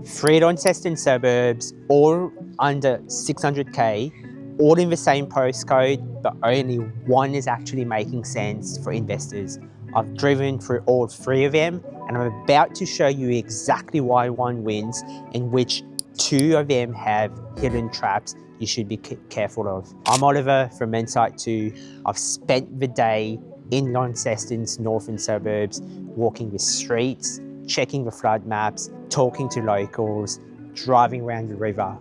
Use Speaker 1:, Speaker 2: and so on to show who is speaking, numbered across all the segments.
Speaker 1: 3 Launceston Suburbs, all under 600k, all in the same postcode, but only one is actually making sense for investors. I've driven through all 3 of them, and I'm about to show you exactly why one wins and which 2 of them have hidden traps you should be careful of. I'm Oliver from Insight 2. I've spent the day in Launceston's northern suburbs, walking the streets, checking the flood maps, talking to locals, driving around the river.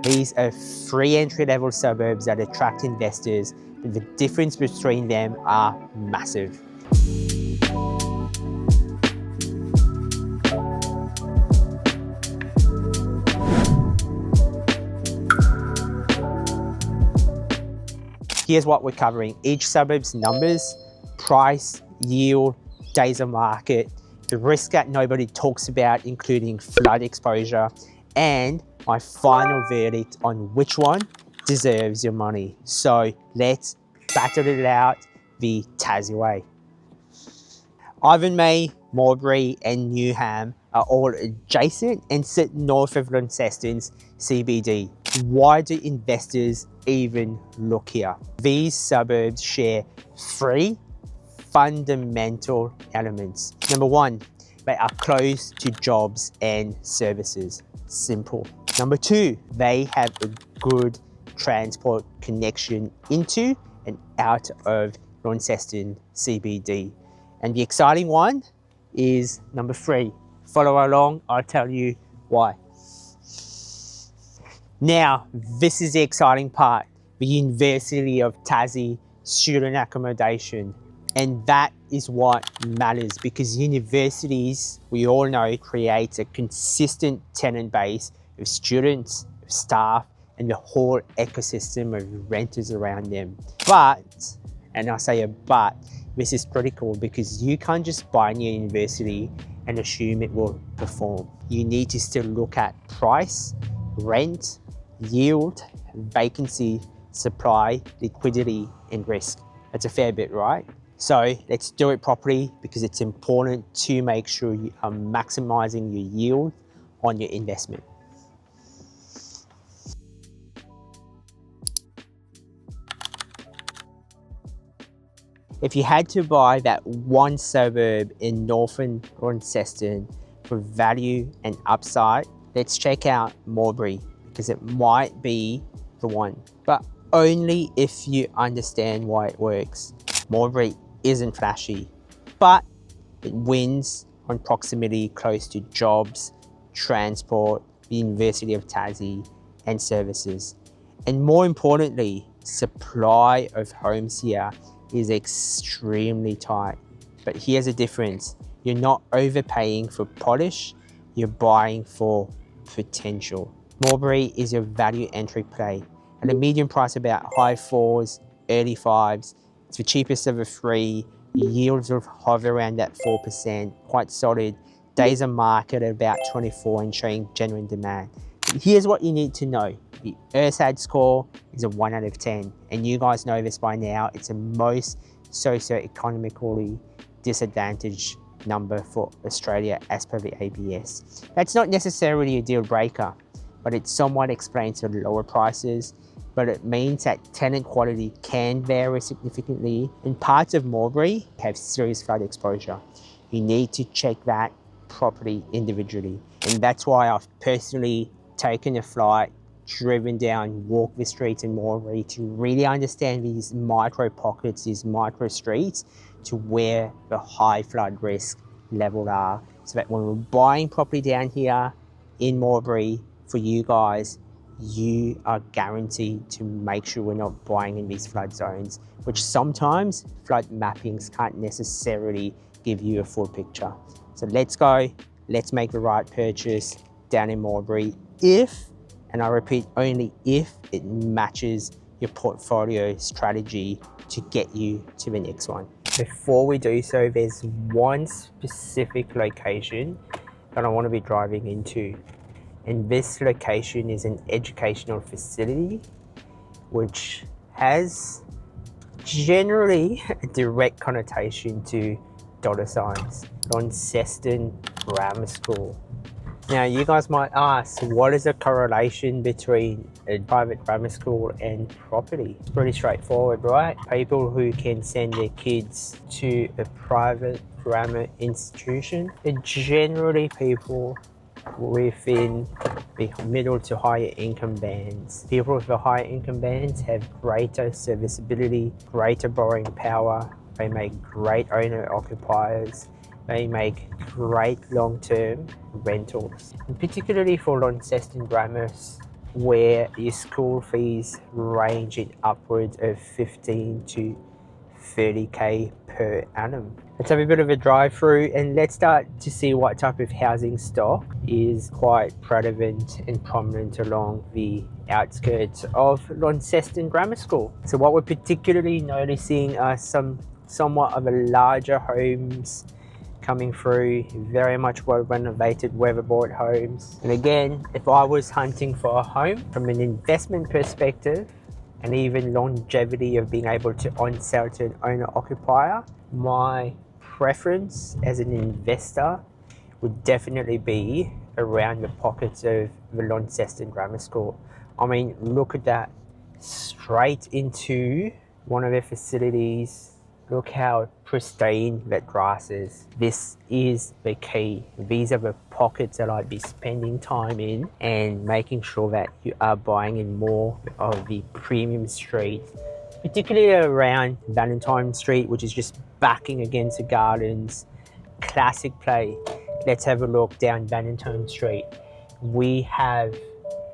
Speaker 1: These are 3 entry-level suburbs that attract investors, but the difference between them are massive. Here's what we're covering: each suburb's numbers, price, yield, days of market, the risk that nobody talks about, including flood exposure, and my final verdict on which one deserves your money. So let's battle it out the Tassie way. Invermay, Mowbray and Newnham are all adjacent and sit north of Launceston's CBD. Why do investors even look here? These suburbs share 3 fundamental elements. Number 1, they are close to jobs and services. Simple. Number 2, they have a good transport connection into and out of Launceston CBD. And the exciting one is number 3. Follow along, I'll tell you why. Now, this is the exciting part, the University of Tassie student accommodation. And that is what matters, because universities, we all know, create a consistent tenant base of students, of staff, and the whole ecosystem of renters around them. But, and I say a but, this is critical because you can't just buy a new university and assume it will perform. You need to still look at price, rent, yield, vacancy, supply, liquidity, and risk. That's a fair bit, right? So let's do it properly, because it's important to make sure you are maximizing your yield on your investment. If you had to buy that one suburb in northern Launceston for value and upside, let's check out Mowbray, because it might be the one, but only if you understand why it works. Mowbray isn't flashy, but it wins on proximity close to jobs, transport, the University of Tassie, and services. And more importantly, supply of homes here is extremely tight. But here's the difference: you're not overpaying for polish, you're buying for potential. Mowbray is your value entry play at a medium price, about high 4s, early 5s. It's the cheapest of the 3. Yields will hover around that 4%, quite solid. Days of market at about 24 and showing genuine demand. Here's what you need to know: the ERSAD score is a 1 out of 10, and you guys know this by now. It's the most socio-economically disadvantaged number for Australia as per the ABS. That's not necessarily a deal breaker, but it somewhat explains the lower prices. But it means that tenant quality can vary significantly, and parts of Mowbray have serious flood exposure. You need to check that property individually. And that's why I've personally taken a flight, driven down, walked the streets in Mowbray to really understand these micro pockets, these micro streets, to where the high flood risk level are, so that when we're buying property down here in Mowbray for you guys, you are guaranteed to make sure we're not buying in these flood zones, which sometimes flood mappings can't necessarily give you a full picture. So let's go, let's make the right purchase down in Mowbray if, and I repeat, only if it matches your portfolio strategy to get you to the next one. Before we do so, there's one specific location that I want to be driving into. And this location is an educational facility which has generally a direct connotation to dollar signs. Launceston Grammar School. Now you guys might ask, what is the correlation between a private grammar school and property? It's pretty straightforward, right? People who can send their kids to a private grammar institution are generally people within the middle to higher income bands. People with the higher income bands have greater serviceability, greater borrowing power, they make great owner-occupiers, they make great long-term rentals. And particularly for Launceston Grammars, where your school fees range in upwards of 15 to 30k per annum. Let's have a bit of a drive through and let's start to see what type of housing stock is quite prevalent and prominent along the outskirts of Launceston Grammar School. So what we're particularly noticing are somewhat of a larger homes coming through, very much well renovated, weatherboard homes. And again, if I was hunting for a home from an investment perspective, and even longevity of being able to on-sell to an owner-occupier, my preference as an investor would definitely be around the pockets of the Launceston Grammar School. I mean, look at that, straight into one of their facilities. Look how pristine that grass is. This is the key. These are the pockets that I'd be spending time in and making sure that you are buying in more of the premium street, particularly around Valentine Street, which is just backing against the gardens. Classic play. Let's have a look down Valentine Street. We have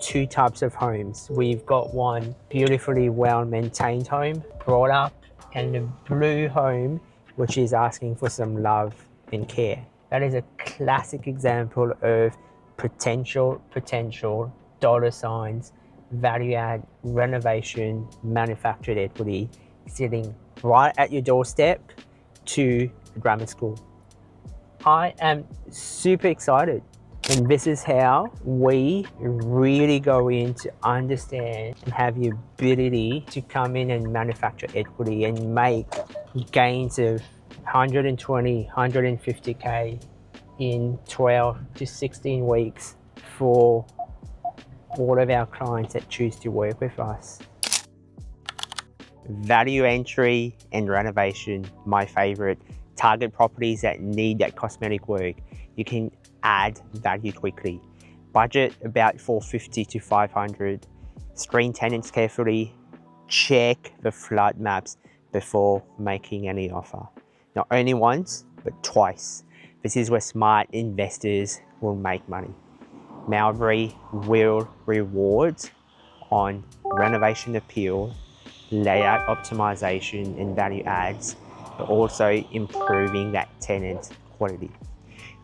Speaker 1: two types of homes. We've got one beautifully well-maintained home, brought up, and the blue home, which is asking for some love and care. That is a classic example of potential dollar signs, value add, renovation, manufactured equity sitting right at your doorstep to the grammar school. I am super excited. And this is how we really go in to understand and have the ability to come in and manufacture equity and make gains of 120, 150k in 12 to 16 weeks for all of our clients that choose to work with us. Value entry and renovation, my favorite. Target properties that need that cosmetic work. You can add value quickly. Budget about 450 to 500. Screen tenants carefully. Check the flood maps before making any offer. Not only once, but twice. This is where smart investors will make money. Mowbray will reward on renovation appeal, layout optimization and value adds, but also improving that tenant quality.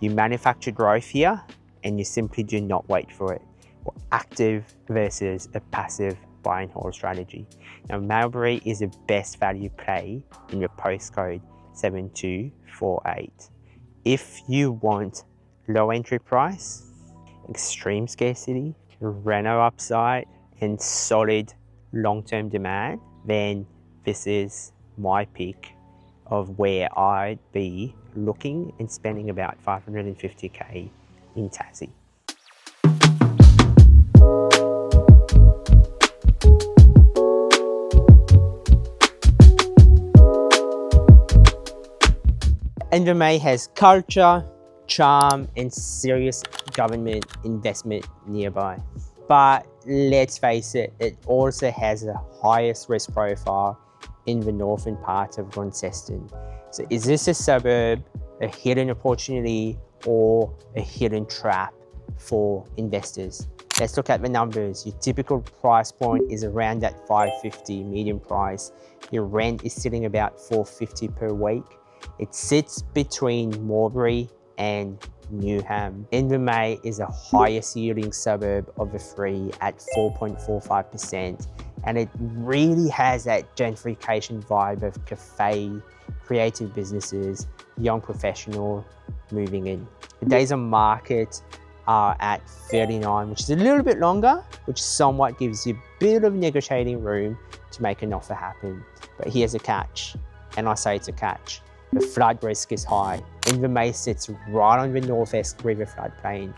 Speaker 1: You manufacture growth here and you simply do not wait for it. We're active versus a passive buy and hold strategy. Now Mowbray is the best value play in your postcode 7248. If you want low entry price, extreme scarcity, reno upside and solid long-term demand, then this is my pick of where I'd be looking and spending about 550k in Tassie. Invermay has culture, charm and serious government investment nearby. But let's face it, it also has the highest risk profile in the northern part of Launceston. So is this a suburb, a hidden opportunity, or a hidden trap for investors? Let's look at the numbers. Your typical price point is around that 550 median price. Your rent is sitting about 450 per week. It sits between Mowbray and Newnham. Invermay is the highest yielding suburb of the three at 4.45%. And it really has that gentrification vibe of cafe, creative businesses, young professional moving in. The days on market are at 39, which is a little bit longer, which somewhat gives you a bit of negotiating room to make an offer happen. But here's a catch, and I say it's a catch. The flood risk is high. Invermay sits right on the northwest river floodplain.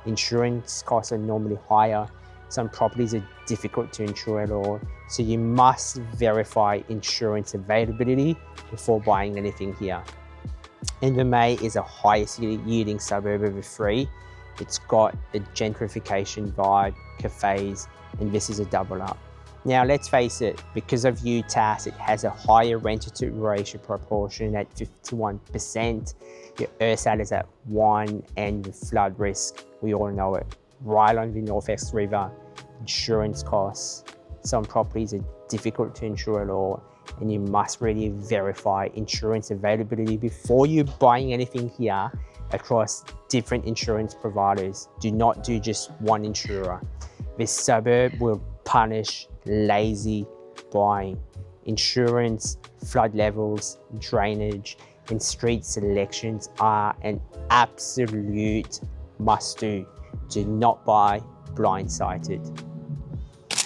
Speaker 1: insurance costs are normally higher. Some properties are difficult to insure at all. So you must verify insurance availability before buying anything here. Invermay is a highest yielding suburb of the three. It's got a gentrification vibe, cafes, and this is a double up. Now let's face it, because of UTAS, it has a higher renter to ratio proportion at 51%. Your ERSAT is at 1, and the flood risk, we all know it, right on the Northeast River. Insurance costs, some properties are difficult to insure at all, and you must really verify insurance availability before you're buying anything here across different insurance providers. Do not do just one insurer. This suburb will punish lazy buying. Insurance, flood levels, drainage, and street selections are an absolute must-do. Do not buy blindsided.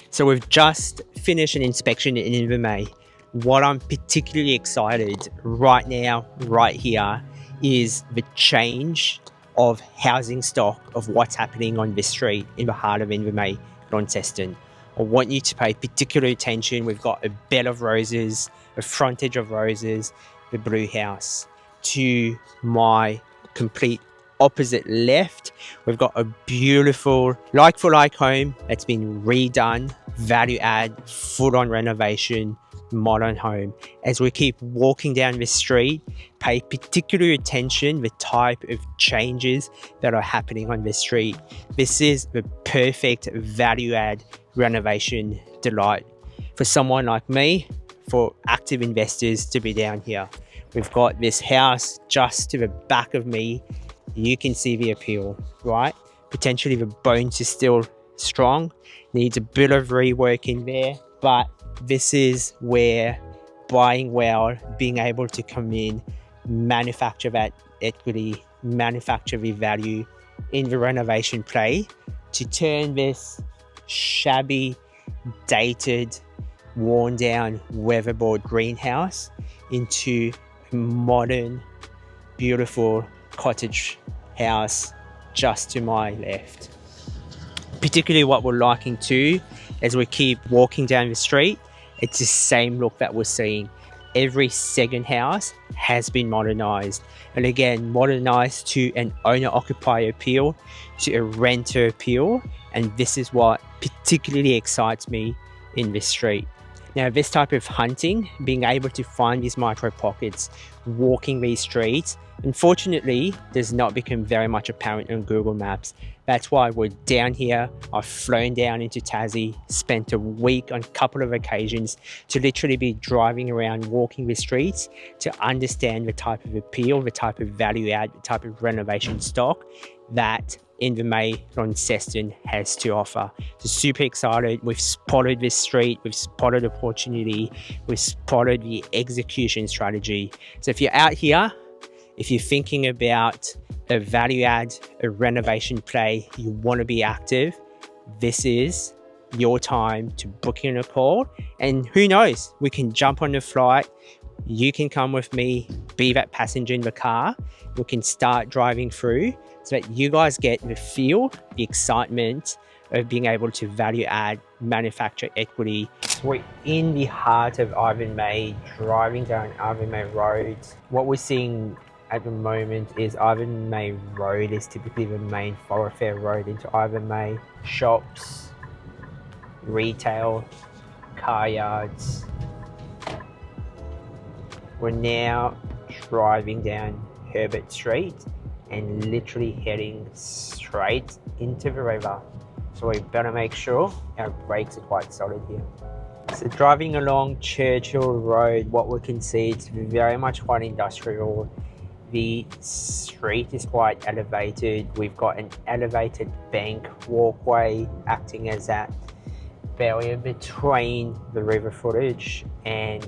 Speaker 1: So we've just finished an inspection in Invermay. What I'm particularly excited right now, right here, is the change of housing stock of what's happening on this street in the heart of Invermay, Launceston. I want you to pay particular attention. We've got a bed of roses, a frontage of roses, the blue house. To my complete opposite left, we've got a beautiful like-for-like home that's been redone, value add, full-on renovation, modern home. As we keep walking down this street, pay particular attention the type of changes that are happening on this street. This is the perfect value add renovation delight for someone like me, for active investors to be down here. We've got this house just to the back of me. You can see the appeal, right? Potentially the bones is still strong, needs a bit of rework in there, but this is where buying well, being able to come in, manufacture that equity, manufacture the value in the renovation play to turn this shabby, dated, worn down, weatherboard greenhouse into a modern, beautiful cottage house just to my left. Particularly what we're liking too, as we keep walking down the street, it's the same look that we're seeing. Every second house has been modernized, and again, modernized to an owner-occupier appeal, to a renter appeal, and this is what particularly excites me in this street. Now, this type of hunting, being able to find these micro pockets, walking these streets, unfortunately, does not become very much apparent on Google Maps. That's why we're down here. I've flown down into Tassie, spent a week on a couple of occasions to literally be driving around, walking the streets to understand the type of appeal, the type of value add, the type of renovation stock that Invermay Launceston has to offer. So super excited. We've spotted this street, we've spotted opportunity, we've spotted the execution strategy. So if you're out here, if you're thinking about a value add, a renovation play, you want to be active, this is your time to book in a call. And who knows, we can jump on the flight. You can come with me, be that passenger in the car. We can start driving through so that you guys get the feel, the excitement of being able to value add, manufacture equity. So we're in the heart of Invermay, driving down Invermay Road. What we're seeing at the moment is Invermay Road is typically the main thoroughfare road into Invermay. Shops, retail, car yards. We're now driving down Herbert Street and literally heading straight into the river. So we better make sure our brakes are quite solid here. So driving along Churchill Road, what we can see, it's very much quite industrial. The street is quite elevated. We've got an elevated bank walkway acting as that barrier between the river footage and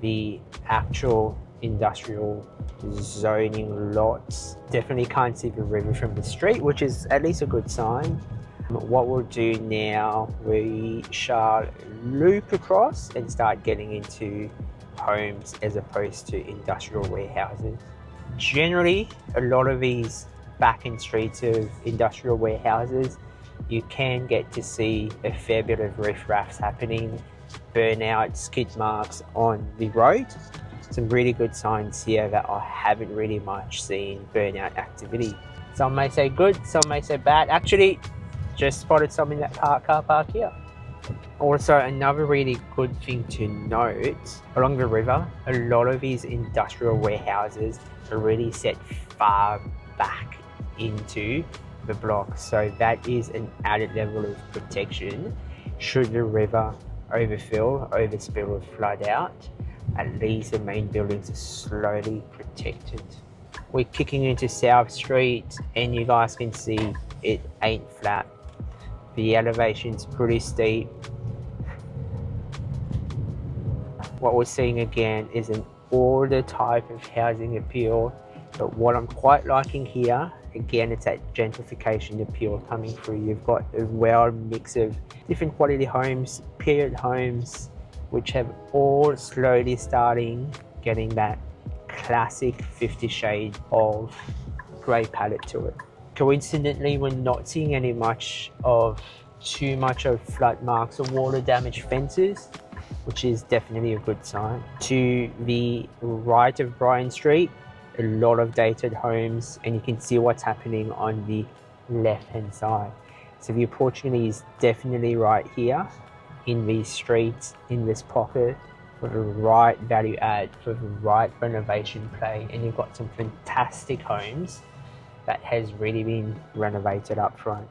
Speaker 1: the actual industrial zoning lots. Definitely can't see the river from the street, which is at least a good sign. What we'll do now, we shall loop across and start getting into homes as opposed to industrial warehouses. Generally, a lot of these back end streets of industrial warehouses, you can get to see a fair bit of riff-raffs happening, burnout, skid marks on the road. Some really good signs here that I haven't really much seen burnout activity. Some may say good, some may say bad. Actually, just spotted some in that car park here. Also, another really good thing to note, along the river, a lot of these industrial warehouses are really set far back into the block. So that is an added level of protection. Should the river overfill, overspill or flood out, at least the main buildings are slowly protected. We're kicking into South Street and you guys can see it ain't flat. The elevation's pretty steep. What we're seeing again is an older type of housing appeal, but what I'm quite liking here, again, it's that gentrification appeal coming through. You've got a well mix of different quality homes, period homes, which have all slowly starting getting that classic 50 shade of grey palette to it. Coincidentally, we're not seeing too much of flood marks or water damage fences, which is definitely a good sign. To the right of Bryan Street, a lot of dated homes, and you can see what's happening on the left hand side. So the opportunity is definitely right here in these streets, in this pocket, for the right value add, for the right renovation play, and you've got some fantastic homes that has really been renovated up front.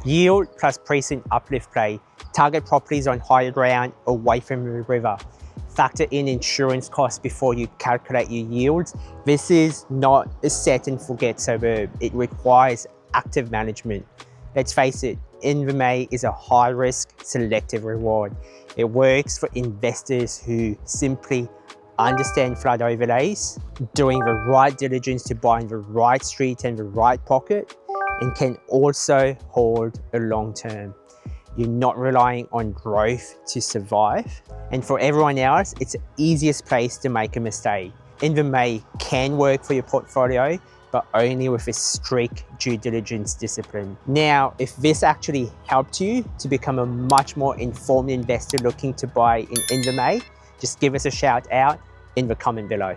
Speaker 1: Yield plus precinct uplift play. Target properties on higher ground away from the river. Factor in insurance costs before you calculate your yields. This is not a set and forget suburb. It requires active management. Let's face it, Invermay is a high risk, selective reward. It works for investors who simply understand flood overlays, doing the right diligence to buy in the right street and the right pocket, and can also hold a long term. You're not relying on growth to survive. And for everyone else, it's the easiest place to make a mistake. Invermay can work for your portfolio, but only with a strict due diligence discipline. Now, if this actually helped you to become a much more informed investor looking to buy in Invermay, just give us a shout out in the comment below.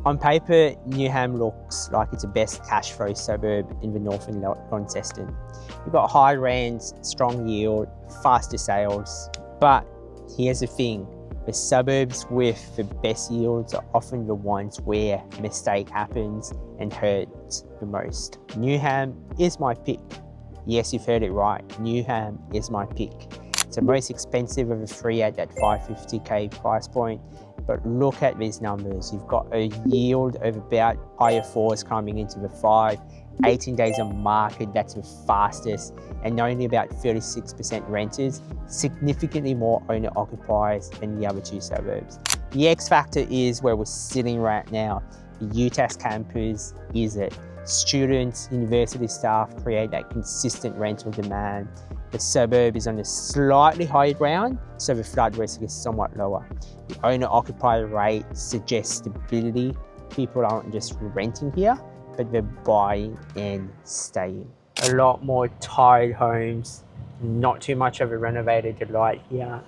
Speaker 1: On paper, Newnham looks like it's the best cash flow suburb in the northern Launceston. You've got high rents, strong yield, faster sales. But here's the thing, the suburbs with the best yields are often the ones where a mistake happens and hurts the most. Newnham is my pick. Yes, you've heard it right, Newnham is my pick. It's the most expensive of the three at that 550k price point. But look at these numbers. You've got a yield of about higher fours coming into the 5, 18 days on market, that's the fastest, and only about 36% renters, significantly more owner-occupiers than the other two suburbs. The X factor is where we're sitting right now. The UTAS campus is it. Students, university staff create that consistent rental demand. The suburb is on a slightly higher ground, so the flood risk is somewhat lower. The owner-occupier rate suggests stability. People aren't just renting here, but they're buying and staying. A lot more tiled homes, not too much of a renovated delight here.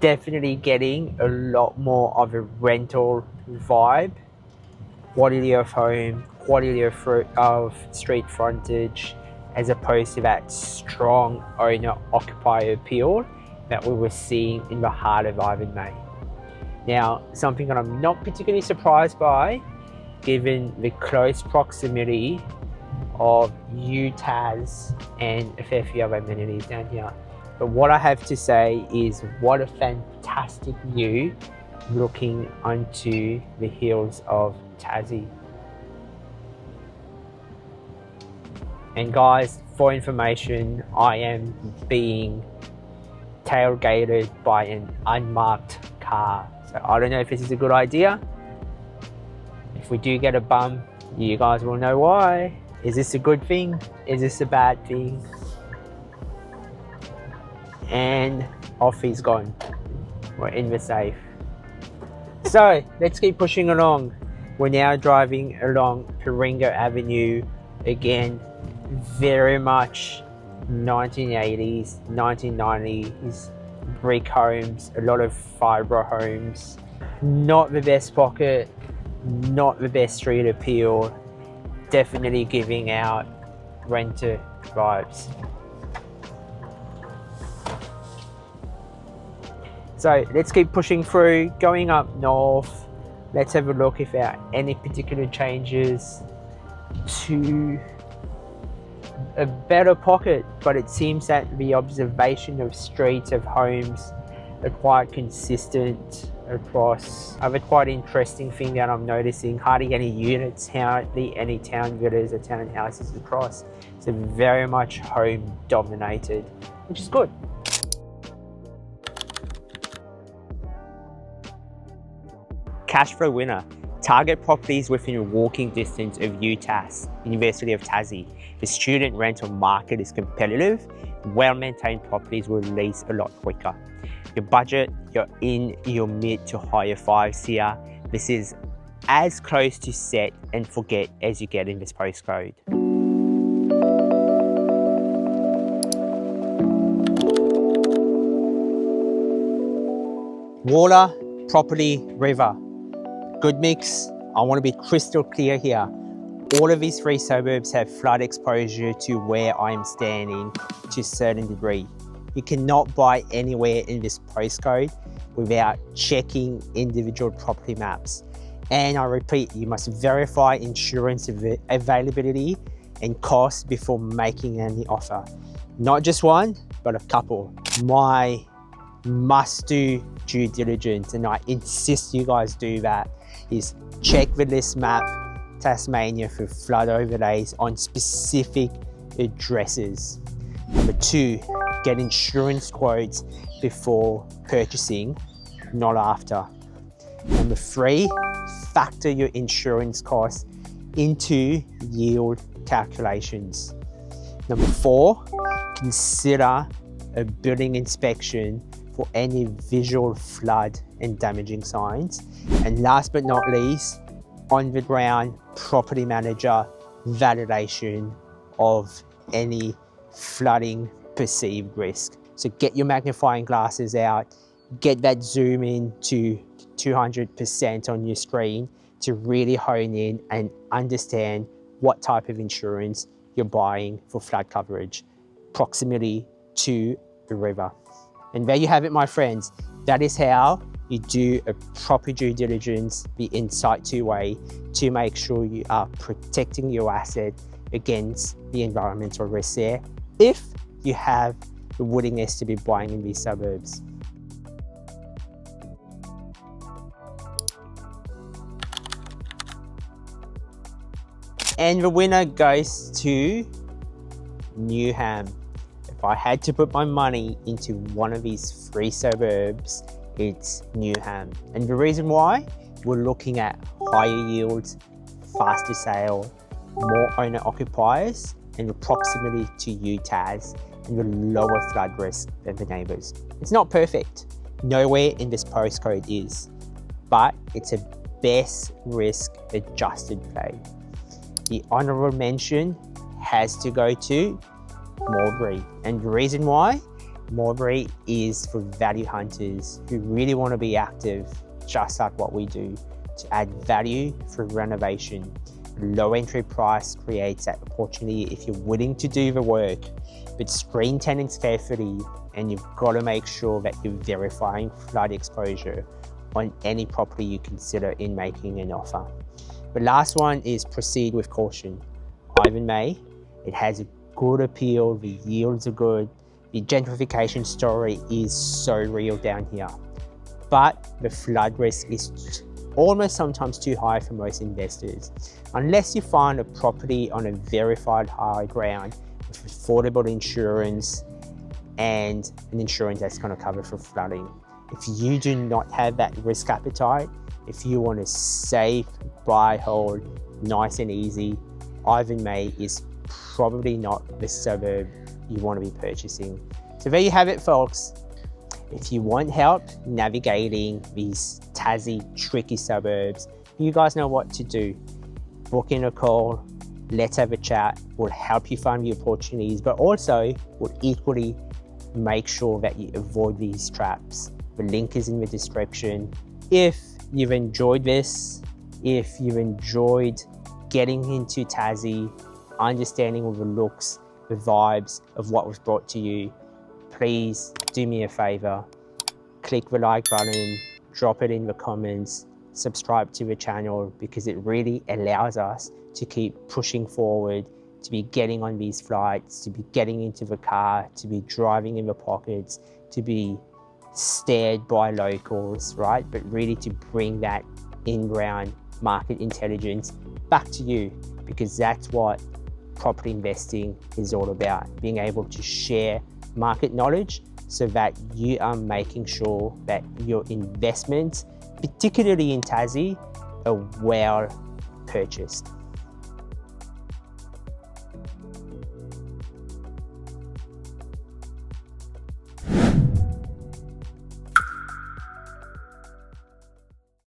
Speaker 1: Definitely getting a lot more of a rental vibe. Quality of home, quality of street frontage, as opposed to that strong owner-occupier appeal that we were seeing in the heart of Invermay. Now, something that I'm not particularly surprised by, given the close proximity of UTAS and a fair few other amenities down here. But what I have to say is, what a fantastic view looking onto the hills of Tassie. And guys, for information, I am being tailgated by an unmarked car. So I don't know if this is a good idea. If we do get a bump, you guys will know why. Is this a good thing? Is this a bad thing? And off he's gone. We're in the safe. So let's keep pushing along. We're now driving along Paringa Avenue. Again, very much 1980s, 1990s brick homes, a lot of fibre homes. Not the best pocket, not the best street appeal. Definitely giving out renter vibes. So let's keep pushing through, going up north. Let's have a look if there are any particular changes to a better pocket, but it seems that the observation of streets of homes are quite consistent across. Other quite interesting thing that I'm noticing, hardly any units, hardly any town villas or townhouses across. So very much home dominated, which is good. Cash flow winner. Target properties within walking distance of UTAS, University of Tasmania. The student rental market is competitive. Well-maintained properties will lease a lot quicker. Your budget, you're in your mid to higher fives here. This is as close to set and forget as you get in this postcode. Water, property, river. Good mix. I want to be crystal clear here. All of these three suburbs have flood exposure to where I'm standing to a certain degree. You cannot buy anywhere in this postcode without checking individual property maps. And I repeat, you must verify insurance availability and cost before making any offer. Not just one, but a couple. My must-do due diligence, and I insist you guys do that, is check the list map Tasmania for flood overlays on specific addresses. Number 2, get insurance quotes before purchasing, not after. Number 3, factor your insurance costs into yield calculations. Number 4, consider a building inspection for any visual flood and damaging signs. And last but not least, on the ground property manager validation of any flooding perceived risk. So get your magnifying glasses out, get that zoom in to 200% on your screen to really hone in and understand what type of insurance you're buying for flood coverage, proximity to the river. And there you have it, my friends. That is how you do a proper due diligence, the in situ way, to make sure you are protecting your asset against the environmental risks there, if you have the willingness to be buying in these suburbs. And the winner goes to Newnham. If I had to put my money into one of these three suburbs, it's Newnham. And the reason why, we're looking at higher yields, faster sale, more owner-occupiers, and the proximity to UTAS, and the lower flood risk than the neighbours. It's not perfect. Nowhere in this postcode is, but it's a best risk adjusted play. The honourable mention has to go to Mowbray. And the reason why? Mowbray is for value hunters who really want to be active, just like what we do, to add value through renovation. Low entry price creates that opportunity if you're willing to do the work, but screen tenants carefully, and you've got to make sure that you're verifying flood exposure on any property you consider in making an offer. The last one is proceed with caution. Invermay, it has a good appeal, the yields are good, the gentrification story is so real down here, but the flood risk is almost sometimes too high for most investors. Unless you find a property on a verified high ground with affordable insurance and an insurance that's going to cover for flooding. If you do not have that risk appetite, if you want a safe buy, hold, nice and easy, Invermay is probably not the suburb you want to be purchasing. So there you have it, folks. If you want help navigating these Tassie tricky suburbs, you guys know what to do. Book in a call, let's have a chat. We'll help you find the opportunities, but also we'll equally make sure that you avoid these traps. The link is in the description. If you've enjoyed this, if you've enjoyed getting into Tassie, understanding all the looks, the vibes of what was brought to you, please do me a favor, click the like button, drop it in the comments, subscribe to the channel, because it really allows us to keep pushing forward, to be getting on these flights, to be getting into the car, to be driving in the pockets, to be stared by locals, right? But really to bring that in-ground market intelligence back to you, because that's what property investing is all about, being able to share market knowledge so that you are making sure that your investments, particularly in Tassie, are well purchased.